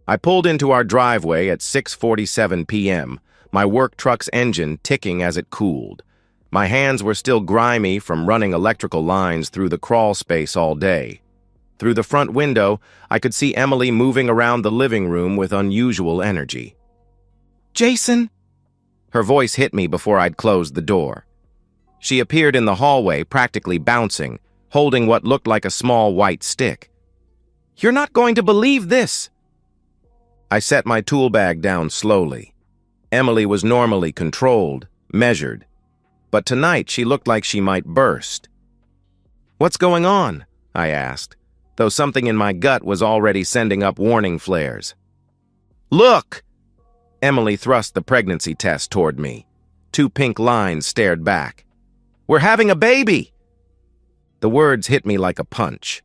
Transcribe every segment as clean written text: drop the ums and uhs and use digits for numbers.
I pulled into our driveway at 6:47 p.m., my work truck's engine ticking as it cooled. My hands were still grimy from running electrical lines through the crawl space all day. Through the front window, I could see Emily moving around the living room with unusual energy. "Jason!" Her voice hit me before I'd closed the door. She appeared in the hallway, practically bouncing, holding what looked like a small white stick. "You're not going to believe this!" I set my tool bag down slowly. Emily was normally controlled, measured, but tonight she looked like she might burst. "What's going on?" I asked, though something in my gut was already sending up warning flares. "Look!" Emily thrust the pregnancy test toward me. 2 pink lines stared back. "We're having a baby!" The words hit me like a punch.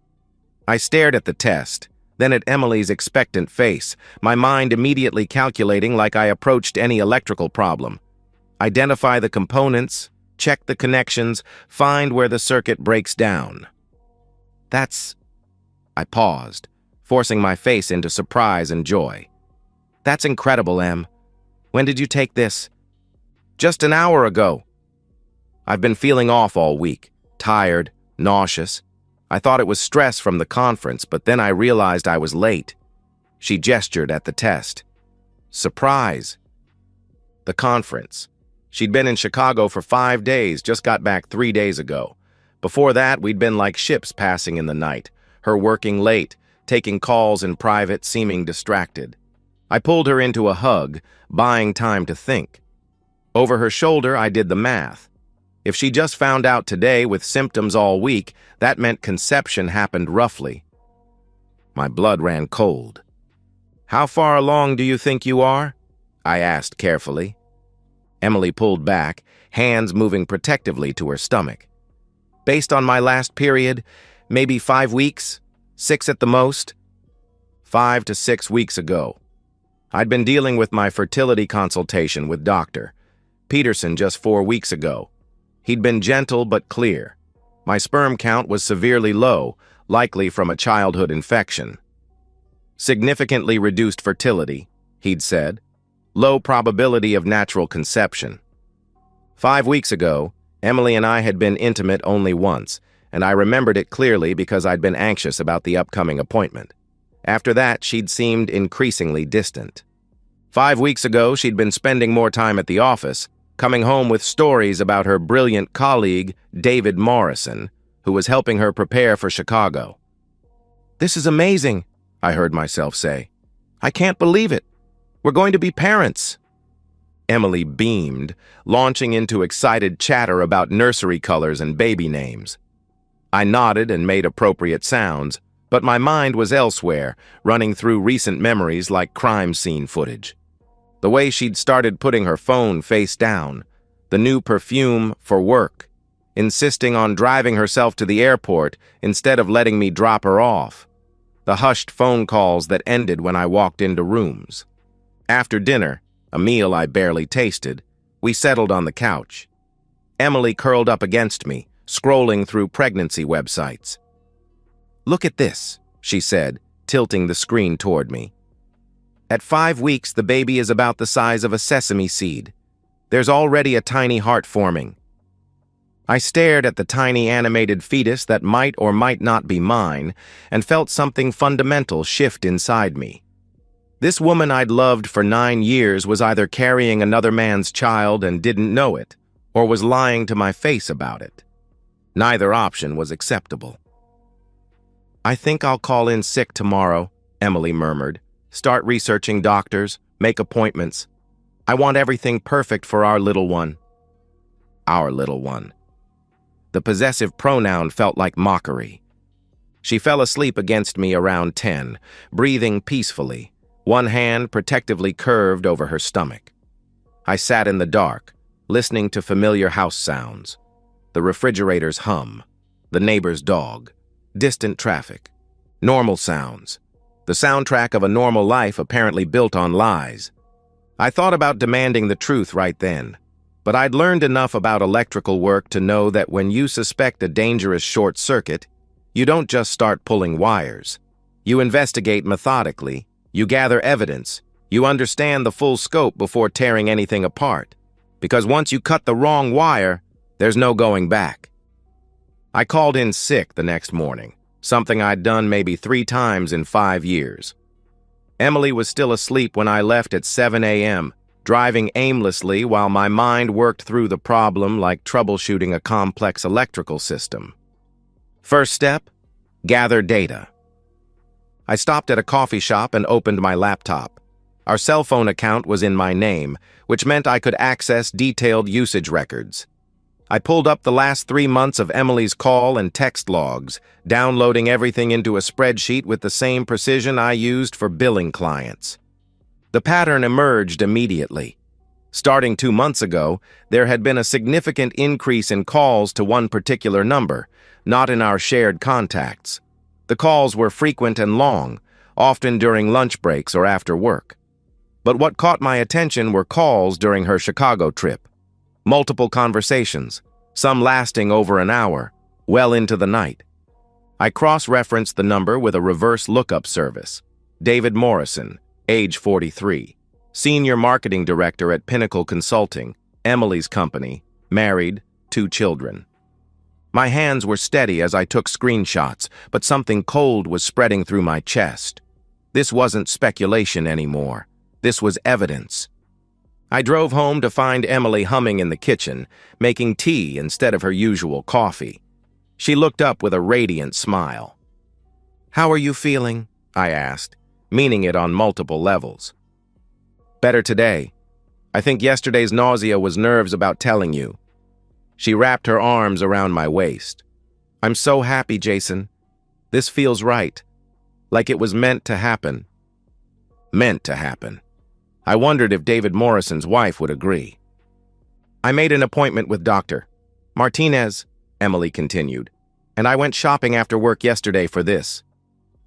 I stared at the test, then at Emily's expectant face, my mind immediately calculating like I approached any electrical problem. Identify the components, check the connections, find where the circuit breaks down. I paused, forcing my face into surprise and joy. "That's incredible, Em. When did you take this?" "Just an hour ago." I've been feeling off all week, tired, nauseous. I thought it was stress from the conference, but then I realized I was late. She gestured at the test. "Surprise." The conference. She'd been in Chicago for 5 days, just got back 3 days ago. Before that, we'd been like ships passing in the night, her working late, taking calls in private, seeming distracted. I pulled her into a hug, buying time to think. Over her shoulder, I did the math. If she just found out today with symptoms all week, that meant conception happened roughly. My blood ran cold. "How far along do you think you are?" I asked carefully. Emily pulled back, hands moving protectively to her stomach. "Based on my last period, maybe 5 weeks, 6 at the most." 5 to 6 weeks ago. I'd been dealing with my fertility consultation with Dr. Peterson just 4 weeks ago. He'd been gentle but clear. My sperm count was severely low, likely from a childhood infection. "Significantly reduced fertility," he'd said. "Low probability of natural conception." 5 weeks ago, Emily and I had been intimate only once, and I remembered it clearly because I'd been anxious about the upcoming appointment. After that, she'd seemed increasingly distant. 5 weeks ago, she'd been spending more time at the office, coming home with stories about her brilliant colleague, David Morrison, who was helping her prepare for Chicago. "This is amazing," I heard myself say. "I can't believe it. We're going to be parents." Emily beamed, launching into excited chatter about nursery colors and baby names. I nodded and made appropriate sounds, but my mind was elsewhere, running through recent memories like crime scene footage. The way she'd started putting her phone face down, the new perfume for work, insisting on driving herself to the airport instead of letting me drop her off, the hushed phone calls that ended when I walked into rooms. After dinner, a meal I barely tasted, we settled on the couch. Emily curled up against me, scrolling through pregnancy websites. "Look at this," she said, tilting the screen toward me. "At 5 weeks, the baby is about the size of a sesame seed. There's already a tiny heart forming." I stared at the tiny animated fetus that might or might not be mine and felt something fundamental shift inside me. This woman I'd loved for 9 years was either carrying another man's child and didn't know it, or was lying to my face about it. Neither option was acceptable. "I think I'll call in sick tomorrow," Emily murmured. "Start researching doctors, make appointments. I want everything perfect for our little one." Our little one. The possessive pronoun felt like mockery. She fell asleep against me around 10, breathing peacefully, one hand protectively curved over her stomach. I sat in the dark, listening to familiar house sounds. The refrigerator's hum, the neighbor's dog, distant traffic, normal sounds. The soundtrack of a normal life apparently built on lies. I thought about demanding the truth right then, but I'd learned enough about electrical work to know that when you suspect a dangerous short circuit, you don't just start pulling wires. You investigate methodically, You gather evidence. You understand the full scope before tearing anything apart. Because once you cut the wrong wire, there's no going back. I called in sick the next morning, something I'd done maybe 3 times in 5 years. Emily was still asleep when I left at 7 a.m., driving aimlessly while my mind worked through the problem like troubleshooting a complex electrical system. First step, gather data. I stopped at a coffee shop and opened my laptop. Our cell phone account was in my name, which meant I could access detailed usage records. I pulled up the last 3 months of Emily's call and text logs, downloading everything into a spreadsheet with the same precision I used for billing clients. The pattern emerged immediately. Starting 2 months ago, there had been a significant increase in calls to one particular number, not in our shared contacts. The calls were frequent and long, often during lunch breaks or after work. But what caught my attention were calls during her Chicago trip. Multiple conversations, some lasting over an hour, well into the night. I cross-referenced the number with a reverse lookup service. David Morrison, age 43, senior marketing director at Pinnacle Consulting, Emily's company, married, 2 children. My hands were steady as I took screenshots, but something cold was spreading through my chest. This wasn't speculation anymore. This was evidence. I drove home to find Emily humming in the kitchen, making tea instead of her usual coffee. She looked up with a radiant smile. "How are you feeling?" I asked, meaning it on multiple levels. "Better today. I think yesterday's nausea was nerves about telling you." She wrapped her arms around my waist. "I'm so happy, Jason. This feels right. Like it was meant to happen." Meant to happen. I wondered if David Morrison's wife would agree. "I made an appointment with Dr. Martinez," Emily continued, "and I went shopping after work yesterday for this."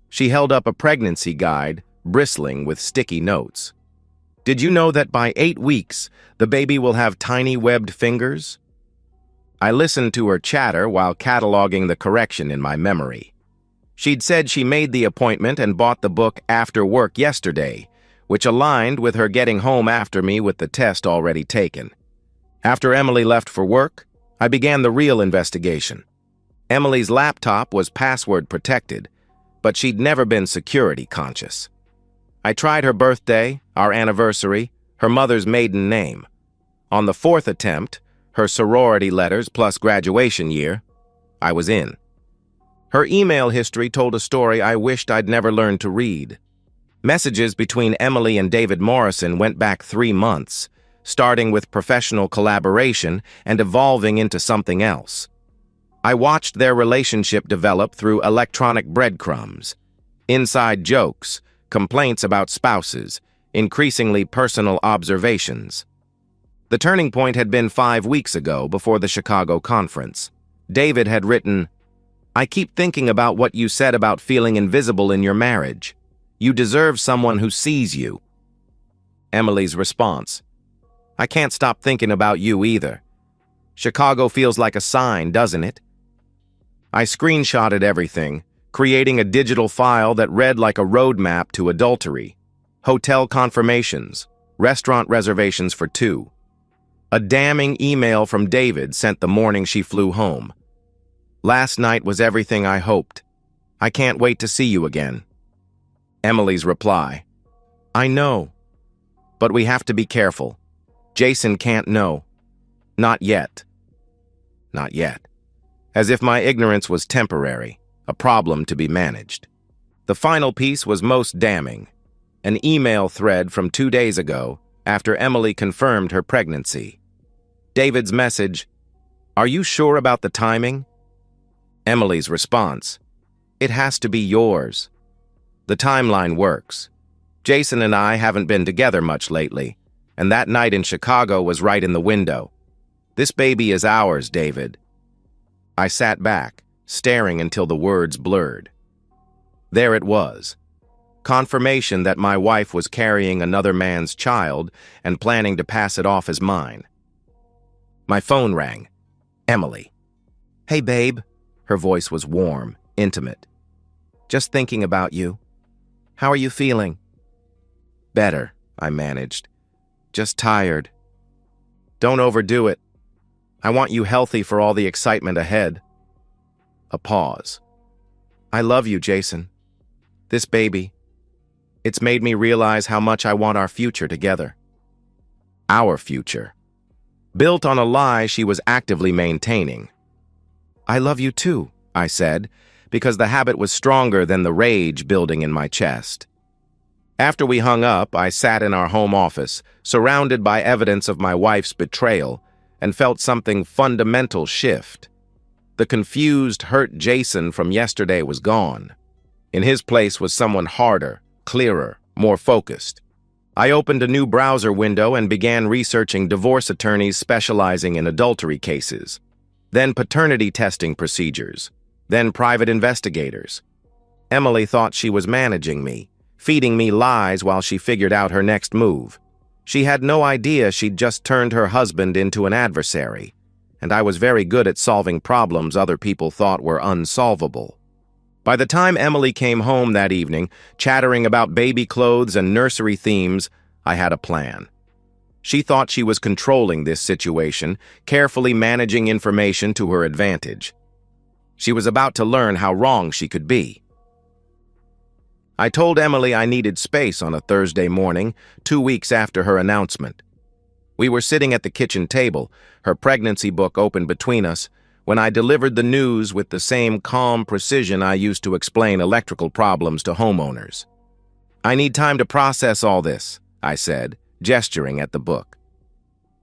She held up a pregnancy guide, bristling with sticky notes. "Did you know that by 8 weeks, the baby will have tiny webbed fingers?" I listened to her chatter while cataloging the correction in my memory. She'd said she made the appointment and bought the book after work yesterday, which aligned with her getting home after me with the test already taken. After Emily left for work, I began the real investigation. Emily's laptop was password protected, but she'd never been security conscious. I tried her birthday, our anniversary, her mother's maiden name. On the 4th attempt, her sorority letters plus graduation year, I was in. Her email history told a story I wished I'd never learned to read. Messages between Emily and David Morrison went back 3 months, starting with professional collaboration and evolving into something else. I watched their relationship develop through electronic breadcrumbs, inside jokes, complaints about spouses, increasingly personal observations. The turning point had been 5 weeks ago before the Chicago conference. David had written, "I keep thinking about what you said about feeling invisible in your marriage. You deserve someone who sees you." Emily's response, "I can't stop thinking about you either. Chicago feels like a sign, doesn't it?" I screenshotted everything, creating a digital file that read like a roadmap to adultery. Hotel confirmations, restaurant reservations for 2. A damning email from David sent the morning she flew home. "Last night was everything I hoped. I can't wait to see you again." Emily's reply, "I know, but we have to be careful. Jason can't know. Not yet." Not yet. As if my ignorance was temporary, a problem to be managed. The final piece was most damning. An email thread from 2 days ago, after Emily confirmed her pregnancy. David's message, "Are you sure about the timing?" Emily's response, "It has to be yours." The timeline works. Jason and I haven't been together much lately, and that night in Chicago was right in the window. "This baby is ours, David." I sat back, staring until the words blurred. There it was. Confirmation that my wife was carrying another man's child and planning to pass it off as mine. My phone rang. Emily. "Hey, babe." Her voice was warm, intimate. "Just thinking about you. How are you feeling?" Better, I managed. Just tired. Don't overdo it. I want you healthy for all the excitement ahead. A pause. I love you, Jason. This baby. It's made me realize how much I want our future together. Our future. Built on a lie she was actively maintaining. I love you too, I said, because the habit was stronger than the rage building in my chest. After we hung up, I sat in our home office, surrounded by evidence of my wife's betrayal, and felt something fundamental shift. The confused, hurt Jason from yesterday was gone. In his place was someone harder, clearer, more focused. I opened a new browser window and began researching divorce attorneys specializing in adultery cases, then paternity testing procedures, then private investigators. Emily thought she was managing me, feeding me lies while she figured out her next move. She had no idea she'd just turned her husband into an adversary, and I was very good at solving problems other people thought were unsolvable. By the time Emily came home that evening, chattering about baby clothes and nursery themes, I had a plan. She thought she was controlling this situation, carefully managing information to her advantage. She was about to learn how wrong she could be. I told Emily I needed space on a Thursday morning, 2 weeks after her announcement. We were sitting at the kitchen table, her pregnancy book open between us, when I delivered the news with the same calm precision I used to explain electrical problems to homeowners. I need time to process all this, I said, gesturing at the book.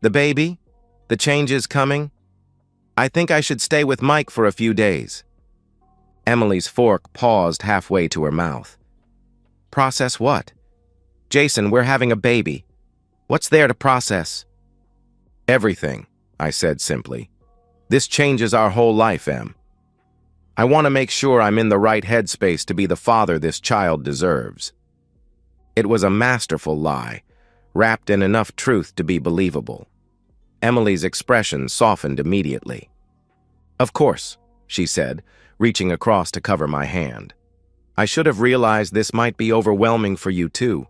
The baby? The changes coming? I think I should stay with Mike for a few days. Emily's fork paused halfway to her mouth. Process what? Jason, we're having a baby. What's there to process? Everything, I said simply. This changes our whole life, Em. I want to make sure I'm in the right headspace to be the father this child deserves. It was a masterful lie, wrapped in enough truth to be believable. Emily's expression softened immediately. Of course, she said, reaching across to cover my hand. I should have realized this might be overwhelming for you too.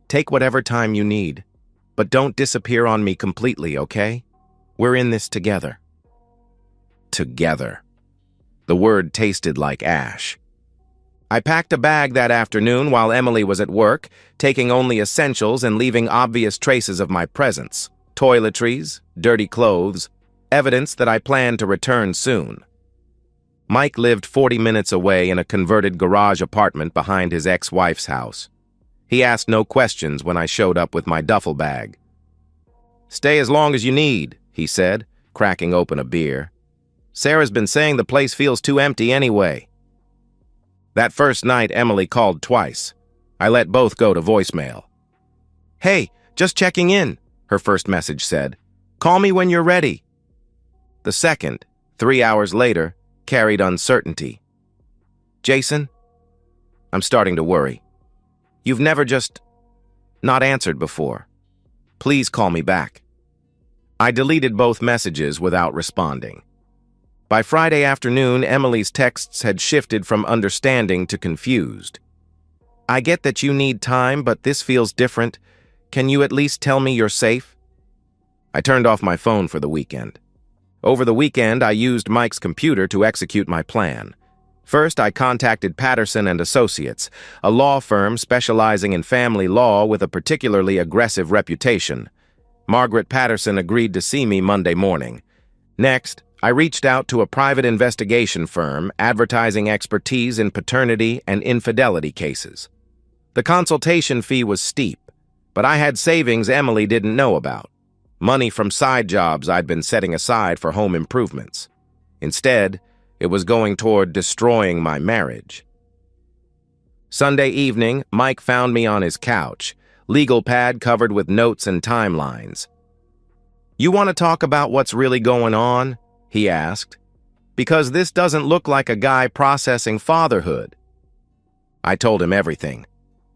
Take whatever time you need, but don't disappear on me completely, okay? We're in this together. Together. The word tasted like ash. I packed a bag that afternoon while Emily was at work, taking only essentials and leaving obvious traces of my presence. Toiletries, dirty clothes, evidence that I planned to return soon. Mike lived 40 minutes away in a converted garage apartment behind his ex-wife's house. He asked no questions when I showed up with my duffel bag. Stay as long as you need, he said, cracking open a beer. Sarah's been saying the place feels too empty anyway. That first night, Emily called twice. I let both go to voicemail. Hey, just checking in, her first message said. Call me when you're ready. The second, 3 hours later, carried uncertainty. Jason? I'm starting to worry. You've never just not answered before. Please call me back. I deleted both messages without responding. By Friday afternoon, Emily's texts had shifted from understanding to confused. I get that you need time, but this feels different. Can you at least tell me you're safe? I turned off my phone for the weekend. Over the weekend, I used Mike's computer to execute my plan. First, I contacted Patterson and Associates, a law firm specializing in family law with a particularly aggressive reputation. Margaret Patterson agreed to see me Monday morning. Next, I reached out to a private investigation firm advertising expertise in paternity and infidelity cases. The consultation fee was steep, but I had savings Emily didn't know about. Money from side jobs I'd been setting aside for home improvements. Instead, it was going toward destroying my marriage. Sunday evening, Mike found me on his couch, legal pad covered with notes and timelines. You want to talk about what's really going on? He asked. Because this doesn't look like a guy processing fatherhood. I told him everything.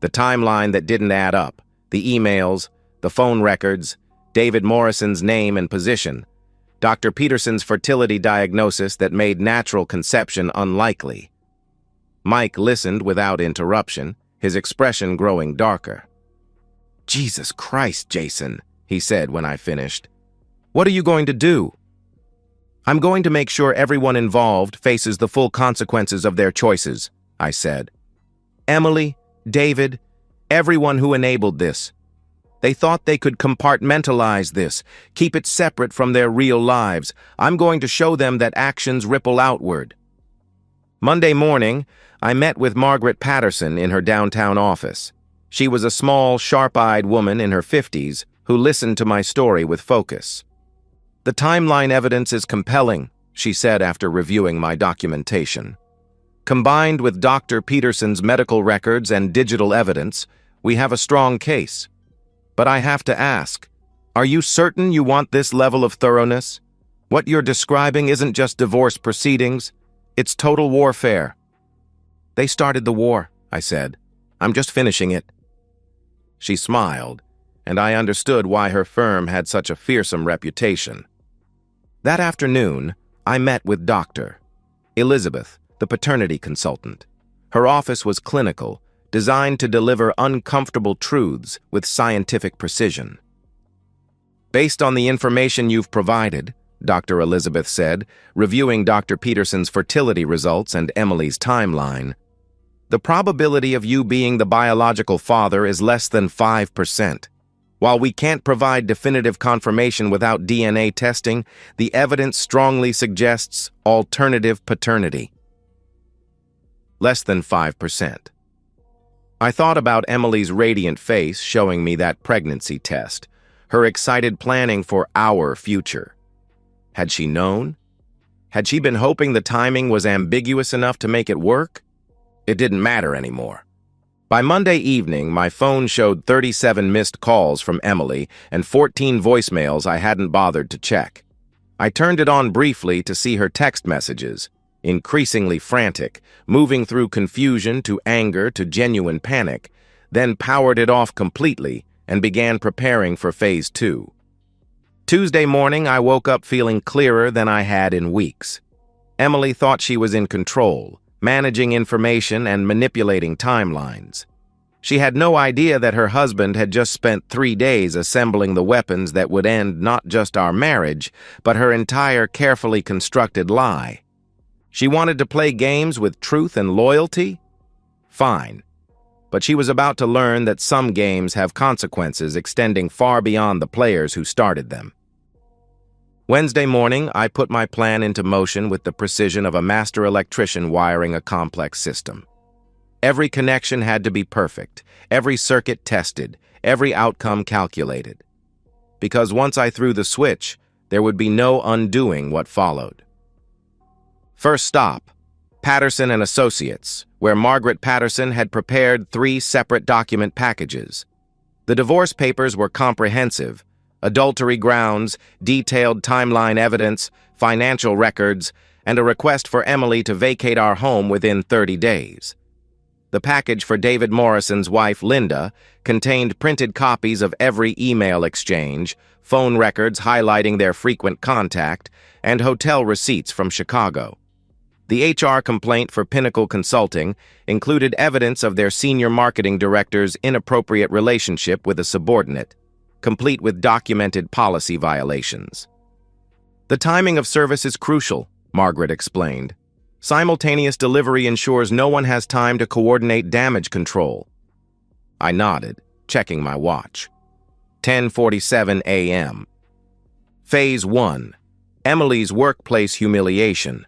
The timeline that didn't add up, the emails, the phone records, David Morrison's name and position, Dr. Peterson's fertility diagnosis that made natural conception unlikely. Mike listened without interruption, his expression growing darker. Jesus Christ, Jason, he said when I finished. What are you going to do? I'm going to make sure everyone involved faces the full consequences of their choices, I said. Emily, David, everyone who enabled this. They thought they could compartmentalize this, keep it separate from their real lives. I'm going to show them that actions ripple outward. Monday morning, I met with Margaret Patterson in her downtown office. She was a small, sharp-eyed woman in her 50s who listened to my story with focus. The timeline evidence is compelling, she said after reviewing my documentation. Combined with Dr. Peterson's medical records and digital evidence, we have a strong case. But I have to ask, are you certain you want this level of thoroughness? What you're describing isn't just divorce proceedings, it's total warfare. They started the war, I said. I'm just finishing it. She smiled, and I understood why her firm had such a fearsome reputation. That afternoon, I met with Dr. Elizabeth, the paternity consultant. Her office was clinical, designed to deliver uncomfortable truths with scientific precision. Based on the information you've provided, Dr. Elizabeth said, reviewing Dr. Peterson's fertility results and Emily's timeline, the probability of you being the biological father is less than 5%. While we can't provide definitive confirmation without DNA testing, the evidence strongly suggests alternative paternity. Less than 5%. I thought about Emily's radiant face showing me that pregnancy test, her excited planning for our future. Had she known? Had she been hoping the timing was ambiguous enough to make it work? It didn't matter anymore. By Monday evening, my phone showed 37 missed calls from Emily and 14 voicemails I hadn't bothered to check. I turned it on briefly to see her text messages, increasingly frantic, moving through confusion to anger to genuine panic, then powered it off completely and began preparing for Phase 2. Tuesday morning, I woke up feeling clearer than I had in weeks. Emily thought she was in control, managing information and manipulating timelines. She had no idea that her husband had just spent 3 days assembling the weapons that would end not just our marriage, but her entire carefully constructed lie. She wanted to play games with truth and loyalty? Fine. But she was about to learn that some games have consequences extending far beyond the players who started them. Wednesday morning, I put my plan into motion with the precision of a master electrician wiring a complex system. Every connection had to be perfect, every circuit tested, every outcome calculated. Because once I threw the switch, there would be no undoing what followed. First stop, Patterson and Associates, where Margaret Patterson had prepared 3 separate document packages. The divorce papers were comprehensive: adultery grounds, detailed timeline evidence, financial records, and a request for Emily to vacate our home within 30 days. The package for David Morrison's wife, Linda, contained printed copies of every email exchange, phone records highlighting their frequent contact, and hotel receipts from Chicago. The HR complaint for Pinnacle Consulting included evidence of their senior marketing director's inappropriate relationship with a subordinate, complete with documented policy violations. The timing of service is crucial, Margaret explained. Simultaneous delivery ensures no one has time to coordinate damage control. I nodded, checking my watch. 10:47 a.m. Phase 1. Emily's workplace humiliation.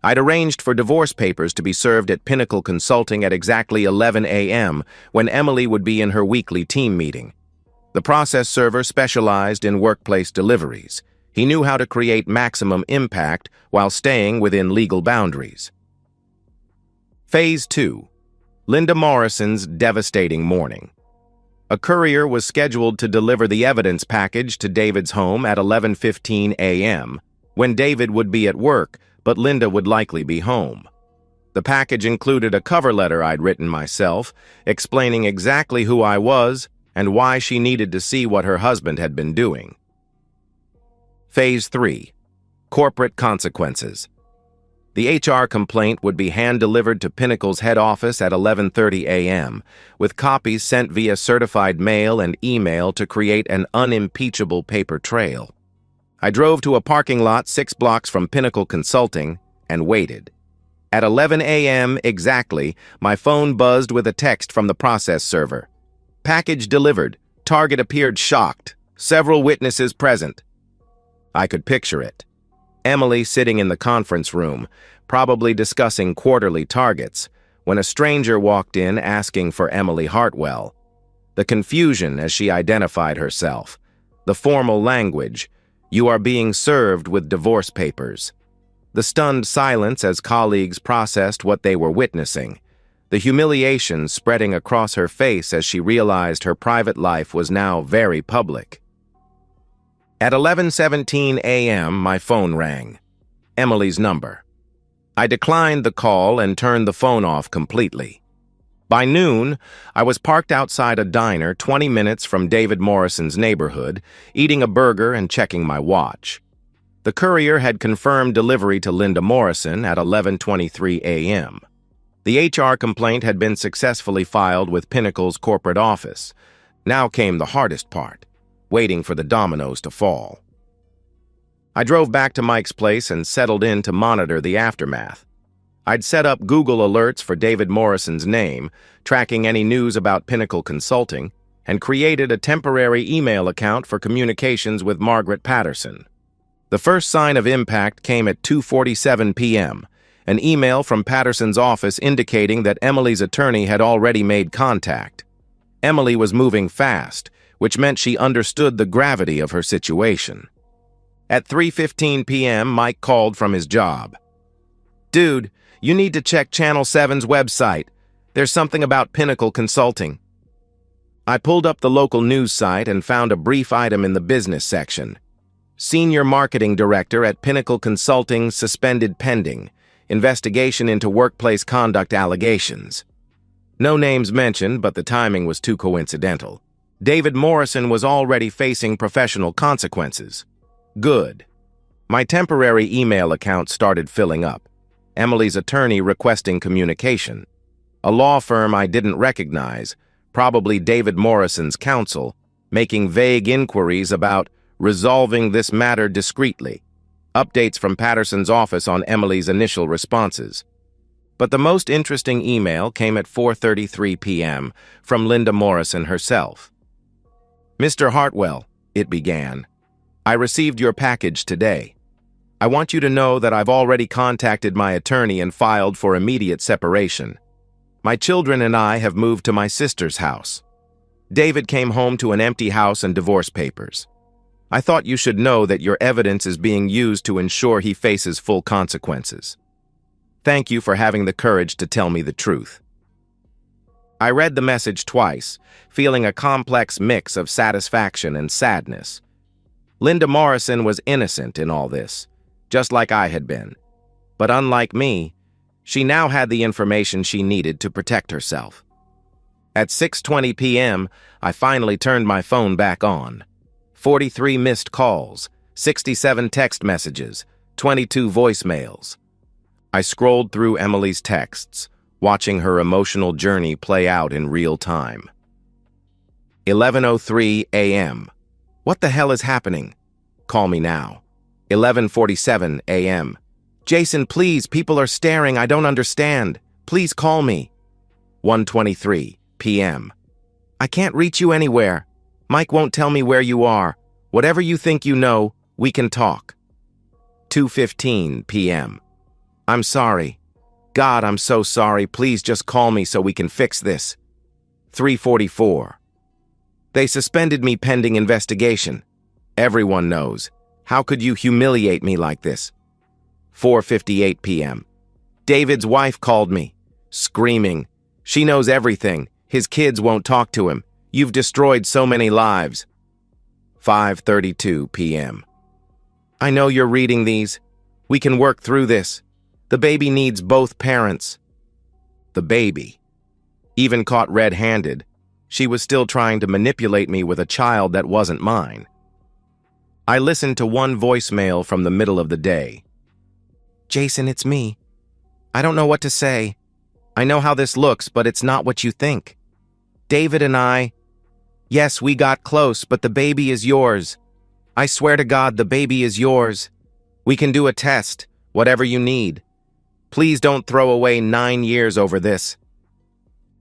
I'd arranged for divorce papers to be served at Pinnacle Consulting at exactly 11 a.m. when Emily would be in her weekly team meeting. The process server specialized in workplace deliveries. He knew how to create maximum impact while staying within legal boundaries. Phase 2. Linda Morrison's devastating morning. A courier was scheduled to deliver the evidence package to David's home at 11:15 a.m., when David would be at work, but Linda would likely be home. The package included a cover letter I'd written myself, explaining exactly who I was and why she needed to see what her husband had been doing. Phase 3. Corporate consequences. The HR complaint would be hand-delivered to Pinnacle's head office at 11:30 a.m., with copies sent via certified mail and email to create an unimpeachable paper trail. I drove to a parking lot 6 blocks from Pinnacle Consulting and waited. At 11 a.m. exactly, my phone buzzed with a text from the process server. Package delivered. Target appeared shocked. Several witnesses present. I could picture it. Emily sitting in the conference room, probably discussing quarterly targets, when a stranger walked in asking for Emily Hartwell. The confusion as she identified herself. The formal language. You are being served with divorce papers. The stunned silence as colleagues processed what they were witnessing. The humiliation spreading across her face as she realized her private life was now very public. At 11:17 a.m., my phone rang. Emily's number. I declined the call and turned the phone off completely. By noon, I was parked outside a diner 20 minutes from David Morrison's neighborhood, eating a burger and checking my watch. The courier had confirmed delivery to Linda Morrison at 11:23 a.m. The HR complaint had been successfully filed with Pinnacle's corporate office. Now came the hardest part. Waiting for the dominoes to fall. I drove back to Mike's place and settled in to monitor the aftermath. I'd set up Google alerts for David Morrison's name, tracking any news about Pinnacle Consulting, and created a temporary email account for communications with Margaret Patterson. The first sign of impact came at 2:47 p.m., an email from Patterson's office indicating that Emily's attorney had already made contact. Emily was moving fast, which meant she understood the gravity of her situation. At 3:15 p.m., Mike called from his job. "Dude, you need to check Channel 7's website. There's something about Pinnacle Consulting." I pulled up the local news site and found a brief item in the business section. Senior Marketing Director at Pinnacle Consulting suspended pending. Investigation into workplace conduct allegations. No names mentioned, but the timing was too coincidental. David Morrison was already facing professional consequences. Good. My temporary email account started filling up. Emily's attorney requesting communication. A law firm I didn't recognize, probably David Morrison's counsel, making vague inquiries about resolving this matter discreetly. Updates from Patterson's office on Emily's initial responses. But the most interesting email came at 4:33 p.m. from Linda Morrison herself. "Mr. Hartwell," it began, "I received your package today. I want you to know that I've already contacted my attorney and filed for immediate separation. My children and I have moved to my sister's house. David came home to an empty house and divorce papers. I thought you should know that your evidence is being used to ensure he faces full consequences. Thank you for having the courage to tell me the truth." I read the message twice, feeling a complex mix of satisfaction and sadness. Linda Morrison was innocent in all this, just like I had been. But unlike me, she now had the information she needed to protect herself. At 6:20 p.m., I finally turned my phone back on. 43 missed calls, 67 text messages, 22 voicemails. I scrolled through Emily's texts, watching her emotional journey play out in real time. 11:03 a.m. What the hell is happening? Call me now. 11:47 a.m. Jason, please, people are staring, I don't understand. Please call me. 1:23 p.m. I can't reach you anywhere. Mike won't tell me where you are. Whatever you think you know, we can talk. 2:15 p.m. I'm sorry. God, I'm so sorry. Please just call me so we can fix this. 3:44. They suspended me pending investigation. Everyone knows. How could you humiliate me like this? 4:58 p.m. David's wife called me, screaming. She knows everything. His kids won't talk to him. You've destroyed so many lives. 5:32 p.m. I know you're reading these. We can work through this. The baby needs both parents. The baby. Even caught red-handed, she was still trying to manipulate me with a child that wasn't mine. I listened to one voicemail from the middle of the day. Jason, it's me. I don't know what to say. I know how this looks, but it's not what you think. David and I, yes, we got close, but the baby is yours. I swear to God, the baby is yours. We can do a test, whatever you need. Please don't throw away 9 years over this.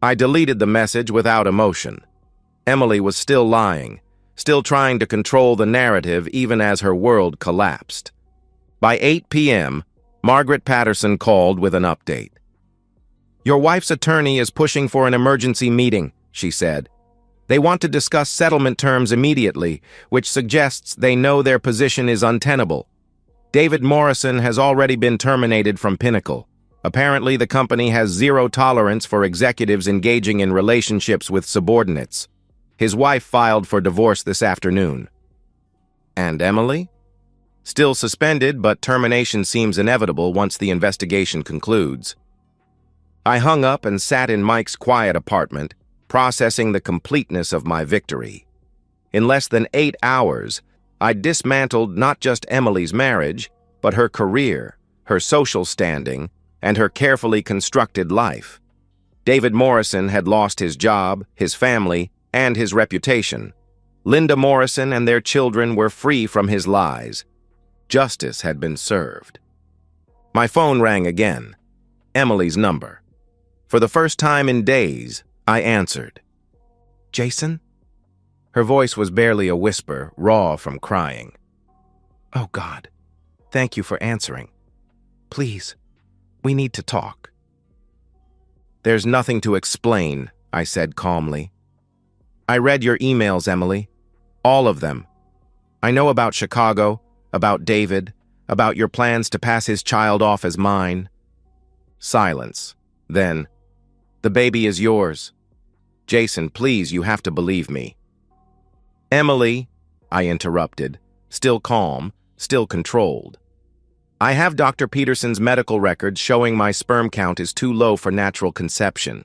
I deleted the message without emotion. Emily was still lying, still trying to control the narrative even as her world collapsed. By 8 p.m., Margaret Patterson called with an update. Your wife's attorney is pushing for an emergency meeting, she said. They want to discuss settlement terms immediately, which suggests they know their position is untenable. David Morrison has already been terminated from Pinnacle. Apparently, the company has zero tolerance for executives engaging in relationships with subordinates. His wife filed for divorce this afternoon. And Emily? Still suspended, but termination seems inevitable once the investigation concludes. I hung up and sat in Mike's quiet apartment, processing the completeness of my victory. In less than 8 hours, I dismantled not just Emily's marriage, but her career, her social standing, and her carefully constructed life. David Morrison had lost his job, his family, and his reputation. Linda Morrison and their children were free from his lies. Justice had been served. My phone rang again. Emily's number. For the first time in days, I answered. Jason? Her voice was barely a whisper, raw from crying. Oh God, thank you for answering. Please, we need to talk. There's nothing to explain, I said calmly. I read your emails, Emily. All of them. I know about Chicago, about David, about your plans to pass his child off as mine. Silence. Then, the baby is yours. Jason, please, you have to believe me. Emily, I interrupted, still calm, still controlled. I have Dr. Peterson's medical records showing my sperm count is too low for natural conception.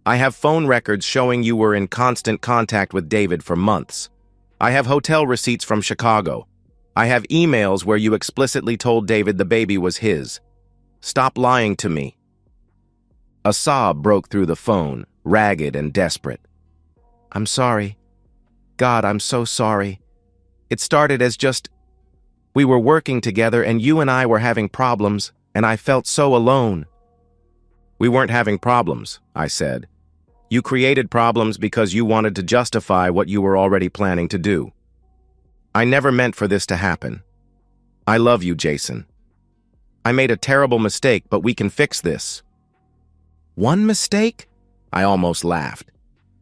I have phone records showing you were in constant contact with David for months. I have hotel receipts from Chicago. I have emails where you explicitly told David the baby was his. Stop lying to me. A sob broke through the phone, ragged and desperate. I'm sorry. God, I'm so sorry. It started as just... We were working together and you and I were having problems, and I felt so alone. We weren't having problems, I said. You created problems because you wanted to justify what you were already planning to do. I never meant for this to happen. I love you, Jason. I made a terrible mistake, but we can fix this. One mistake? I almost laughed.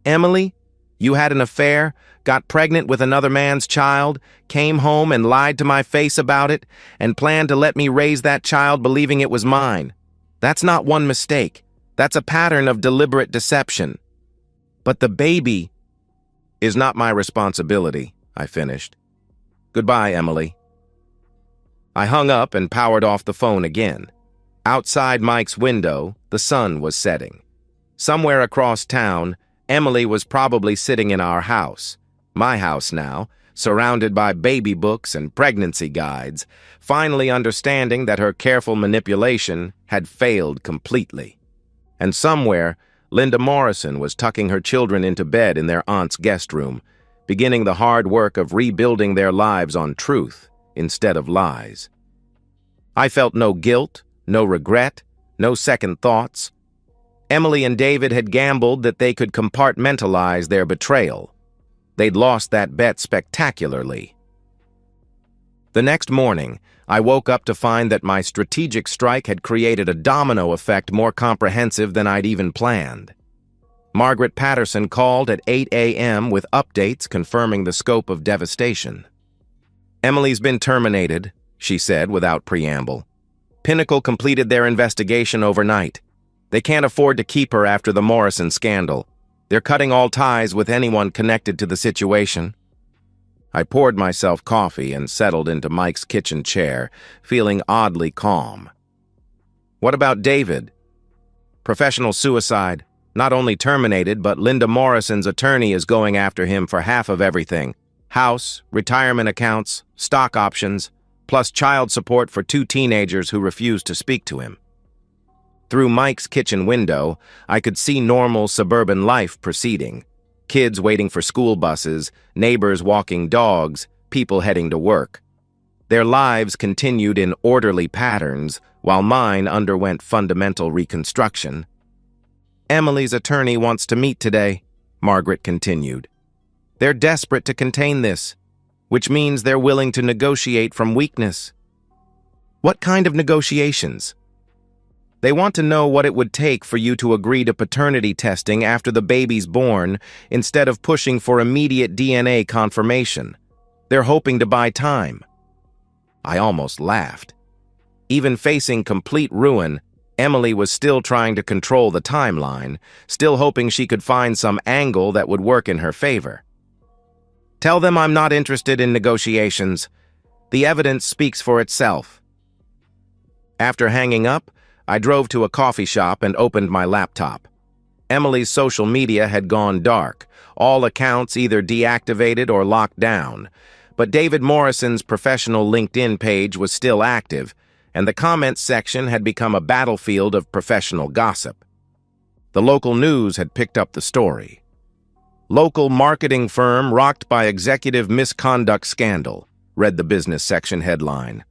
Emily, you had an affair, got pregnant with another man's child, came home and lied to my face about it, and planned to let me raise that child believing it was mine. That's not one mistake. That's a pattern of deliberate deception. But the baby is not my responsibility, I finished. Goodbye, Emily. I hung up and powered off the phone again. Outside Mike's window, the sun was setting. Somewhere across town, Emily was probably sitting in our house, my house now, surrounded by baby books and pregnancy guides, finally understanding that her careful manipulation had failed completely. And somewhere, Linda Morrison was tucking her children into bed in their aunt's guest room, beginning the hard work of rebuilding their lives on truth instead of lies. I felt no guilt, no regret, no second thoughts. Emily and David had gambled that they could compartmentalize their betrayal. They'd lost that bet spectacularly. The next morning, I woke up to find that my strategic strike had created a domino effect more comprehensive than I'd even planned. Margaret Patterson called at 8 a.m. with updates confirming the scope of devastation. Emily's been terminated, she said without preamble. Pinnacle completed their investigation overnight. They can't afford to keep her after the Morrison scandal. They're cutting all ties with anyone connected to the situation. I poured myself coffee and settled into Mike's kitchen chair, feeling oddly calm. What about David? Professional suicide. Not only terminated, but Linda Morrison's attorney is going after him for half of everything. House, retirement accounts, stock options, plus child support for 2 teenagers who refuse to speak to him. Through Mike's kitchen window, I could see normal suburban life proceeding. Kids waiting for school buses, neighbors walking dogs, people heading to work. Their lives continued in orderly patterns, while mine underwent fundamental reconstruction. "Emily's attorney wants to meet today," Margaret continued. "They're desperate to contain this, which means they're willing to negotiate from weakness." "What kind of negotiations?" "They want to know what it would take for you to agree to paternity testing after the baby's born instead of pushing for immediate DNA confirmation. They're hoping to buy time." I almost laughed. Even facing complete ruin, Emily was still trying to control the timeline, still hoping she could find some angle that would work in her favor. "Tell them I'm not interested in negotiations. The evidence speaks for itself." After hanging up, I drove to a coffee shop and opened my laptop. Emily's social media had gone dark, all accounts either deactivated or locked down, but David Morrison's professional LinkedIn page was still active, and the comments section had become a battlefield of professional gossip. The local news had picked up the story. "Local marketing firm rocked by executive misconduct scandal," read the business section headline.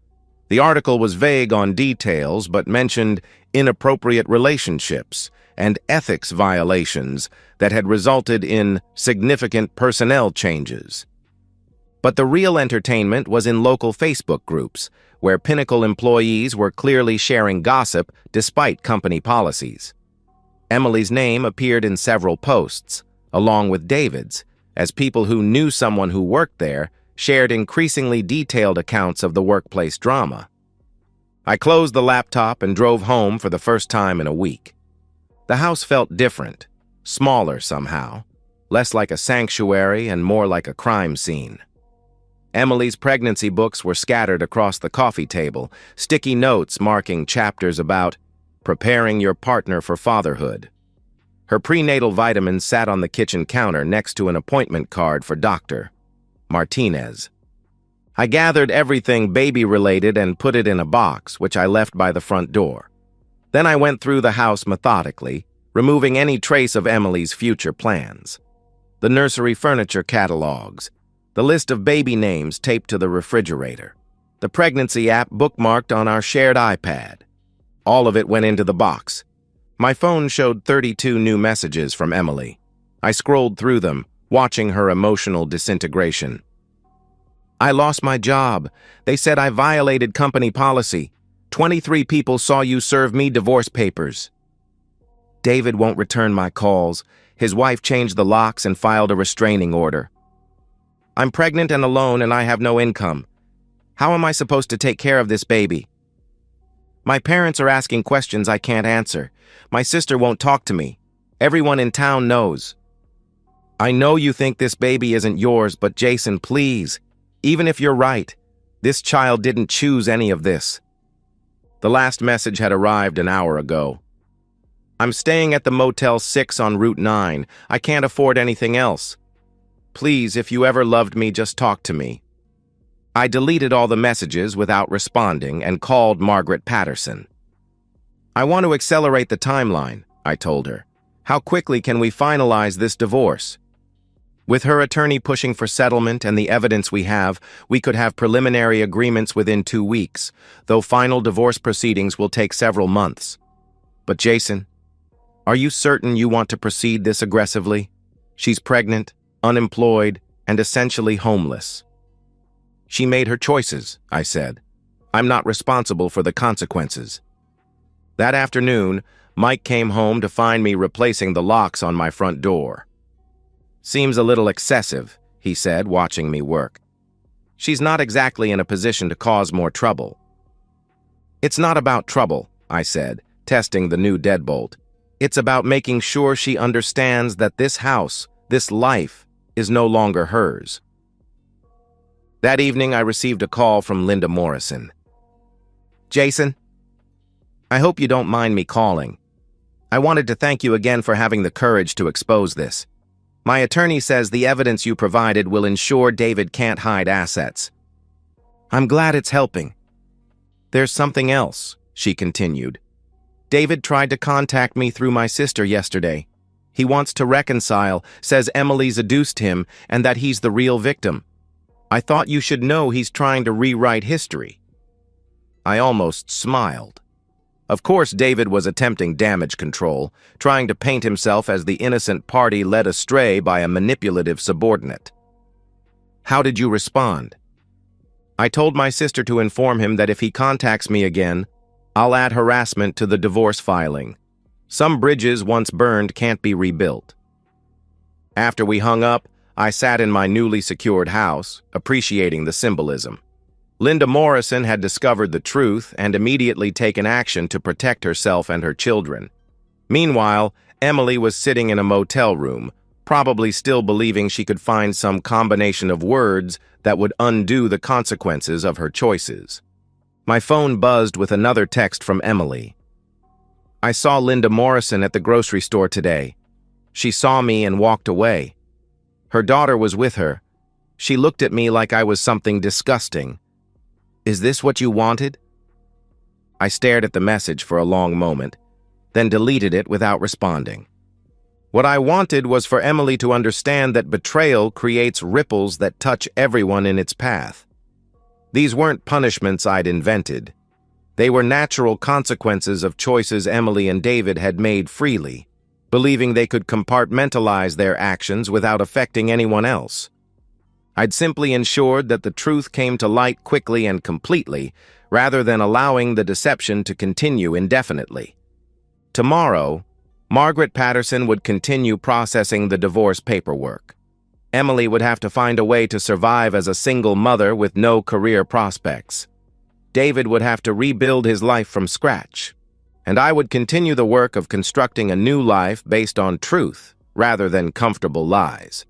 The article was vague on details but mentioned inappropriate relationships and ethics violations that had resulted in significant personnel changes. But the real entertainment was in local Facebook groups, where Pinnacle employees were clearly sharing gossip despite company policies. Emily's name appeared in several posts, along with David's, as people who knew someone who worked there shared increasingly detailed accounts of the workplace drama. I closed the laptop and drove home for the first time in a week. The house felt different, smaller somehow, less like a sanctuary and more like a crime scene. Emily's pregnancy books were scattered across the coffee table, sticky notes marking chapters about preparing your partner for fatherhood. Her prenatal vitamins sat on the kitchen counter next to an appointment card for Dr. Martinez. I gathered everything baby-related and put it in a box, which I left by the front door. Then I went through the house methodically, removing any trace of Emily's future plans. The nursery furniture catalogs, the list of baby names taped to the refrigerator, the pregnancy app bookmarked on our shared iPad. All of it went into the box. My phone showed 32 new messages from Emily. I scrolled through them, watching her emotional disintegration. "I lost my job. They said I violated company policy. 23 people saw you serve me divorce papers. David won't return my calls. His wife changed the locks and filed a restraining order. I'm pregnant and alone and I have no income. How am I supposed to take care of this baby? My parents are asking questions I can't answer. My sister won't talk to me. Everyone in town knows. I know you think this baby isn't yours, but Jason, please. Even if you're right, this child didn't choose any of this." The last message had arrived an hour ago. "I'm staying at the Motel 6 on Route 9. I can't afford anything else. Please, if you ever loved me, just talk to me." I deleted all the messages without responding and called Margaret Patterson. "I want to accelerate the timeline," I told her. "How quickly can we finalize this divorce?" With her attorney pushing for settlement and the evidence we have, we could have preliminary agreements within 2 weeks, though final divorce proceedings will take several months. But Jason, are you certain you want to proceed this aggressively? She's pregnant, unemployed, and essentially homeless. She made her choices, I said. I'm not responsible for the consequences. That afternoon, Mike came home to find me replacing the locks on my front door. "Seems a little excessive," he said, watching me work. "She's not exactly in a position to cause more trouble." "It's not about trouble," I said, testing the new deadbolt. "It's about making sure she understands that this house, this life, is no longer hers." That evening, I received a call from Linda Morrison. "Jason, I hope you don't mind me calling. I wanted to thank you again for having the courage to expose this. My attorney says the evidence you provided will ensure David can't hide assets. I'm glad it's helping. There's something else," she continued. David tried to contact me through my sister yesterday. He wants to reconcile, says Emily seduced him and that he's the real victim. I thought you should know he's trying to rewrite history. I almost smiled. Of course, David was attempting damage control, trying to paint himself as the innocent party led astray by a manipulative subordinate. How did you respond? I told my sister to inform him that if he contacts me again, I'll add harassment to the divorce filing. Some bridges once burned can't be rebuilt. After we hung up, I sat in my newly secured house, appreciating the symbolism. Linda Morrison had discovered the truth and immediately taken action to protect herself and her children. Meanwhile, Emily was sitting in a motel room, probably still believing she could find some combination of words that would undo the consequences of her choices. My phone buzzed with another text from Emily. I saw Linda Morrison at the grocery store today. She saw me and walked away. Her daughter was with her. She looked at me like I was something disgusting. Is this what you wanted? I stared at the message for a long moment, then deleted it without responding. What I wanted was for Emily to understand that betrayal creates ripples that touch everyone in its path. These weren't punishments I'd invented. They were natural consequences of choices Emily and David had made freely, believing they could compartmentalize their actions without affecting anyone else. I'd simply ensured that the truth came to light quickly and completely, rather than allowing the deception to continue indefinitely. Tomorrow, Margaret Patterson would continue processing the divorce paperwork. Emily would have to find a way to survive as a single mother with no career prospects. David would have to rebuild his life from scratch. And I would continue the work of constructing a new life based on truth rather than comfortable lies.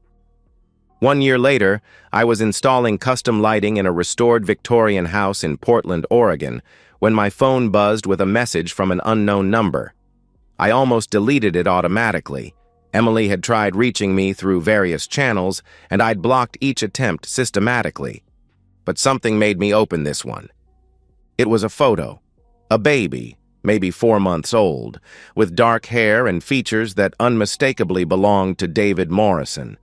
1 year later, I was installing custom lighting in a restored Victorian house in Portland, Oregon, when my phone buzzed with a message from an unknown number. I almost deleted it automatically. Emily had tried reaching me through various channels, and I'd blocked each attempt systematically. But something made me open this one. It was a photo. A baby, maybe 4 months old, with dark hair and features that unmistakably belonged to David Morrison.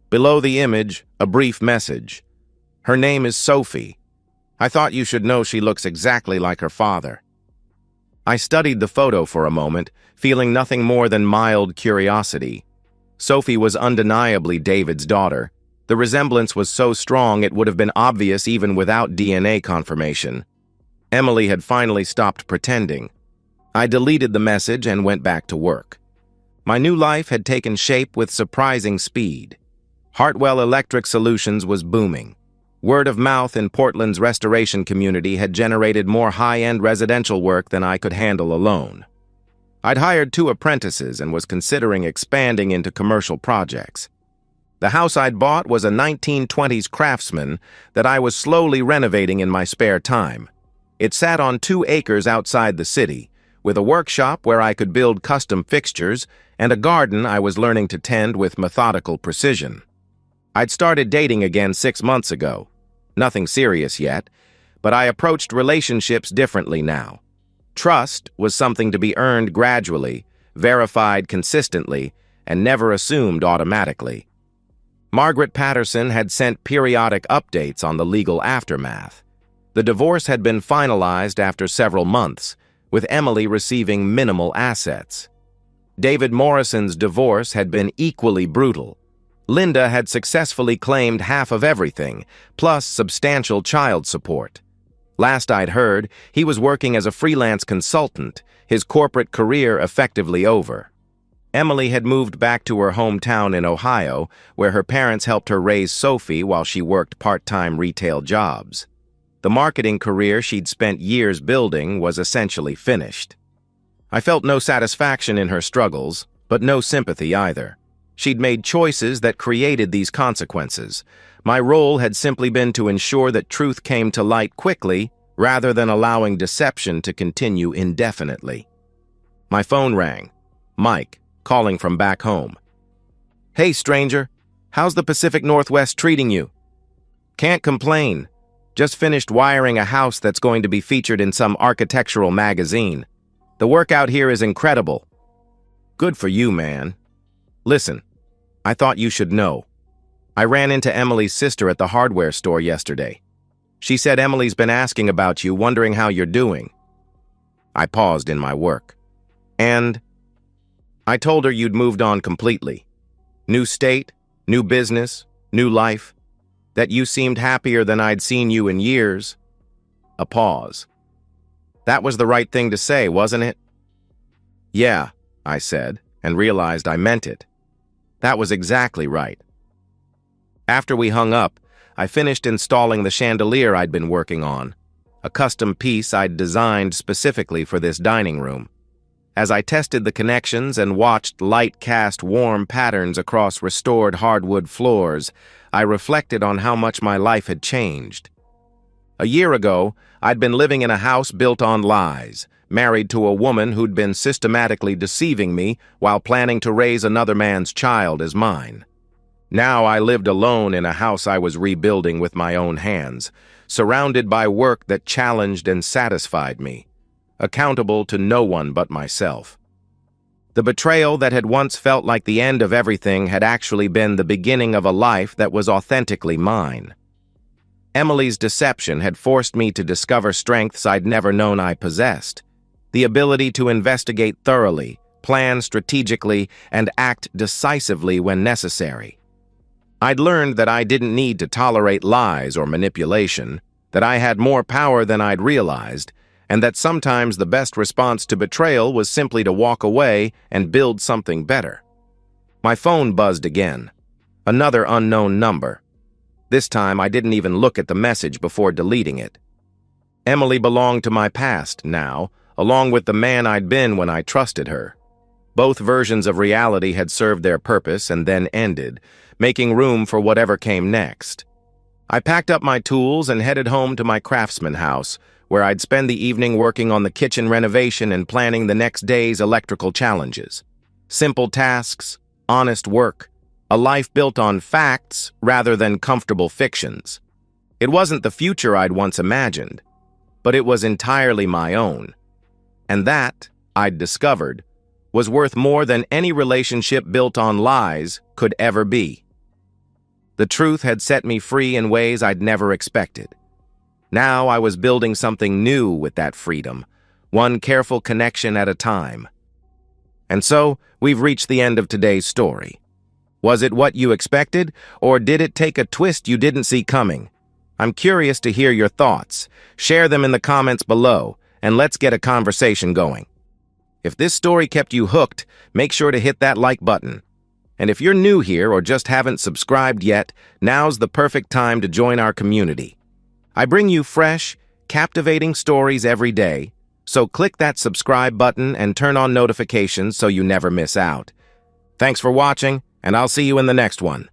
Below the image, a brief message. Her name is Sophie. I thought you should know she looks exactly like her father. I studied the photo for a moment, feeling nothing more than mild curiosity. Sophie was undeniably David's daughter. The resemblance was so strong it would have been obvious even without DNA confirmation. Emily had finally stopped pretending. I deleted the message and went back to work. My new life had taken shape with surprising speed. Hartwell Electric Solutions was booming. Word of mouth in Portland's restoration community had generated more high-end residential work than I could handle alone. I'd hired 2 apprentices and was considering expanding into commercial projects. The house I'd bought was a 1920s craftsman that I was slowly renovating in my spare time. It sat on 2 acres outside the city, with a workshop where I could build custom fixtures and a garden I was learning to tend with methodical precision. I'd started dating again 6 months ago. Nothing serious yet, but I approached relationships differently now. Trust was something to be earned gradually, verified consistently, and never assumed automatically. Margaret Patterson had sent periodic updates on the legal aftermath. The divorce had been finalized after several months, with Emily receiving minimal assets. David Morrison's divorce had been equally brutal. Linda had successfully claimed half of everything, plus substantial child support. Last I'd heard, he was working as a freelance consultant, his corporate career effectively over. Emily had moved back to her hometown in Ohio, where her parents helped her raise Sophie while she worked part-time retail jobs. The marketing career she'd spent years building was essentially finished. I felt no satisfaction in her struggles, but no sympathy either. She'd made choices that created these consequences. My role had simply been to ensure that truth came to light quickly, rather than allowing deception to continue indefinitely. My phone rang. Mike, calling from back home. Hey, stranger. How's the Pacific Northwest treating you? Can't complain. Just finished wiring a house that's going to be featured in some architectural magazine. The workout here is incredible. Good for you, man. Listen, I thought you should know. I ran into Emily's sister at the hardware store yesterday. She said Emily's been asking about you, wondering how you're doing. I paused in my work. And I told her you'd moved on completely. New state, new business, new life. That you seemed happier than I'd seen you in years. A pause. That was the right thing to say, wasn't it? Yeah, I said, and realized I meant it. That was exactly right. After we hung up, I finished installing the chandelier I'd been working on, a custom piece I'd designed specifically for this dining room. As I tested the connections and watched light cast warm patterns across restored hardwood floors, I reflected on how much my life had changed. A year ago, I'd been living in a house built on lies, married to a woman who'd been systematically deceiving me while planning to raise another man's child as mine. Now I lived alone in a house I was rebuilding with my own hands, surrounded by work that challenged and satisfied me, accountable to no one but myself. The betrayal that had once felt like the end of everything had actually been the beginning of a life that was authentically mine. Emily's deception had forced me to discover strengths I'd never known I possessed, the ability to investigate thoroughly, plan strategically, and act decisively when necessary. I'd learned that I didn't need to tolerate lies or manipulation, that I had more power than I'd realized, and that sometimes the best response to betrayal was simply to walk away and build something better. My phone buzzed again. Another unknown number. This time I didn't even look at the message before deleting it. Emily belonged to my past now, along with the man I'd been when I trusted her. Both versions of reality had served their purpose and then ended, making room for whatever came next. I packed up my tools and headed home to my craftsman house, where I'd spend the evening working on the kitchen renovation and planning the next day's electrical challenges. Simple tasks, honest work, a life built on facts rather than comfortable fictions. It wasn't the future I'd once imagined, but it was entirely my own. And that, I'd discovered, was worth more than any relationship built on lies could ever be. The truth had set me free in ways I'd never expected. Now I was building something new with that freedom, one careful connection at a time. And so, we've reached the end of today's story. Was it what you expected, or did it take a twist you didn't see coming? I'm curious to hear your thoughts. Share them in the comments below, and let's get a conversation going. If this story kept you hooked, make sure to hit that like button. And if you're new here or just haven't subscribed yet, now's the perfect time to join our community. I bring you fresh, captivating stories every day, so click that subscribe button and turn on notifications so you never miss out. Thanks for watching, and I'll see you in the next one.